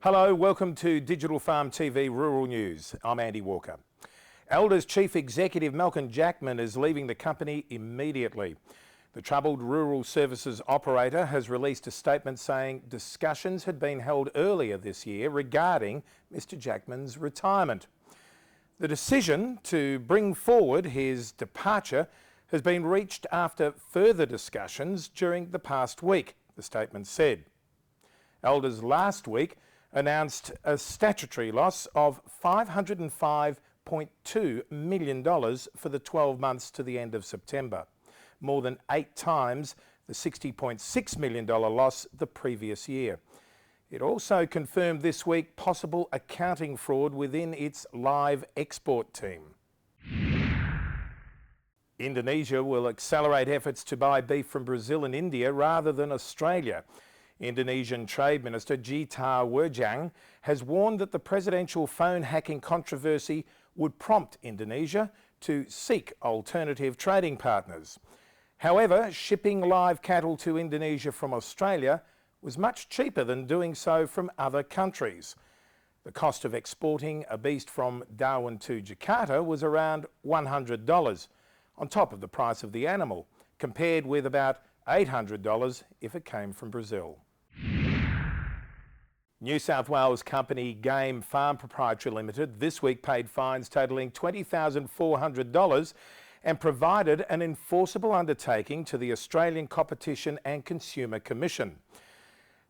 Hello, welcome to Digital Farm TV Rural News. I'm Andy Walker. Elders Chief Executive Malcolm Jackman is leaving the company immediately. The troubled rural services operator has released a statement saying discussions had been held earlier this year regarding Mr Jackman's retirement. The decision to bring forward his departure has been reached after further discussions during the past week, the statement said. Elders last week announced a statutory loss of $505.2 million for the 12 months to the end of September, more than 8 times the $60.6 million loss the previous year. It also confirmed this week possible accounting fraud within its live export team. Indonesia will accelerate efforts to buy beef from Brazil and India rather than Australia. Indonesian Trade Minister Gita Wirjang has warned that the presidential phone hacking controversy would prompt Indonesia to seek alternative trading partners. However, shipping live cattle to Indonesia from Australia was much cheaper than doing so from other countries. The cost of exporting a beast from Darwin to Jakarta was around $100, on top of the price of the animal, compared with about $800 if it came from Brazil. New South Wales company Game Farm Proprietary Limited this week paid fines totalling $20,400 and provided an enforceable undertaking to the Australian Competition and Consumer Commission.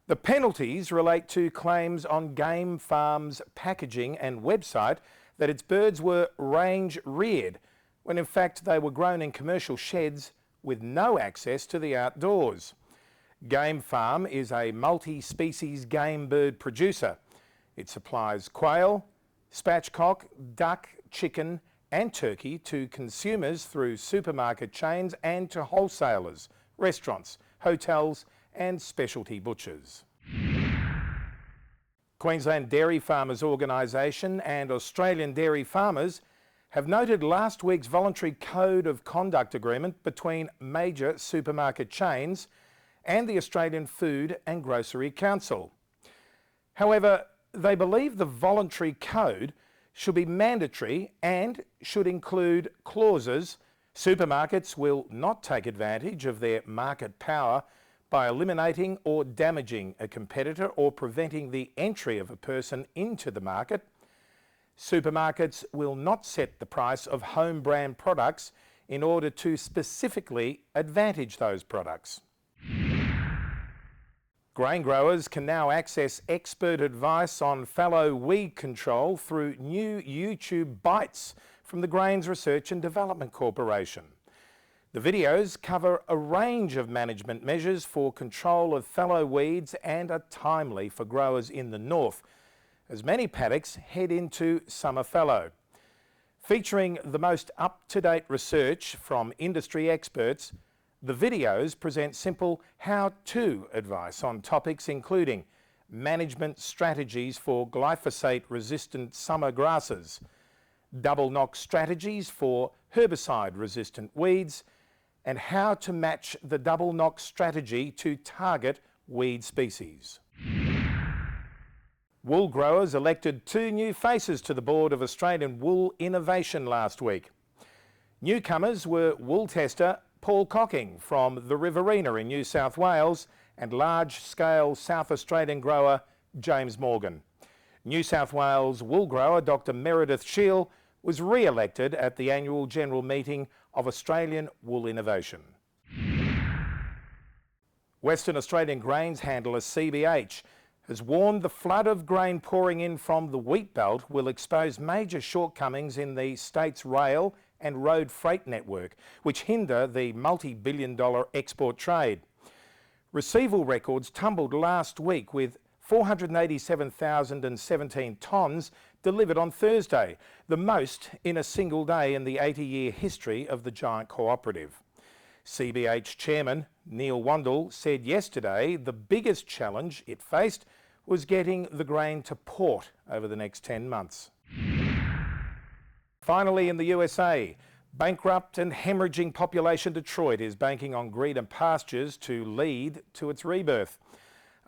The penalties relate to claims on Game Farm's packaging and website that its birds were range reared, when in fact they were grown in commercial sheds with no access to the outdoors. Game Farm is a multi-species game bird producer. It supplies quail, spatchcock, duck, chicken and turkey to consumers through supermarket chains and to wholesalers, restaurants, hotels and specialty butchers. Queensland Dairy Farmers Organisation and Australian Dairy Farmers have noted last week's voluntary code of conduct agreement between major supermarket chains and the Australian Food and Grocery Council. However, they believe the voluntary code should be mandatory and should include clauses. Supermarkets will not take advantage of their market power by eliminating or damaging a competitor or preventing the entry of a person into the market. Supermarkets will not set the price of home brand products in order to specifically advantage those products. Grain growers can now access expert advice on fallow weed control through new YouTube Bites from the Grains Research and Development Corporation. The videos cover a range of management measures for control of fallow weeds and are timely for growers in the north, as many paddocks head into summer fallow. Featuring the most up-to-date research from industry experts, the videos present simple how-to advice on topics including management strategies for glyphosate-resistant summer grasses, double knock strategies for herbicide-resistant weeds, and how to match the double knock strategy to target weed species. Wool growers elected 2 new faces to the board of Australian Wool Innovation last week. Newcomers were wool tester Paul Cocking from the Riverina in New South Wales and large-scale South Australian grower James Morgan. New South Wales wool grower Dr Meredith Shiel was re-elected at the annual general meeting of Australian Wool Innovation. Western Australian grains handler CBH has warned the flood of grain pouring in from the wheat belt will expose major shortcomings in the state's rail and road freight network, which hinder the multi-billion-dollar export trade. Receival records tumbled last week with 487,017 tonnes delivered on Thursday, the most in a single day in the 80-year history of the giant cooperative. CBH chairman Neil Wandel said yesterday the biggest challenge it faced was getting the grain to port over the next 10 months. Finally, in the USA, bankrupt and hemorrhaging population Detroit is banking on greener pastures to lead to its rebirth.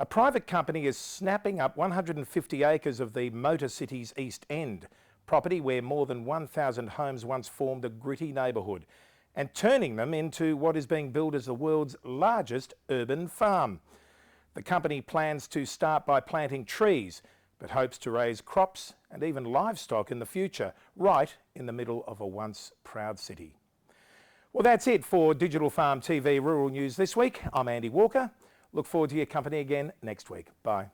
A private company is snapping up 150 acres of the Motor City's East End, property where more than 1,000 homes once formed a gritty neighbourhood, and turning them into what is being billed as the world's largest urban farm. The company plans to start by planting trees, but hopes to raise crops and even livestock in the future, right in the middle of a once proud city. Well, that's it for Digital Farm TV Rural News this week. I'm Andy Walker. Look forward to your company again next week. Bye.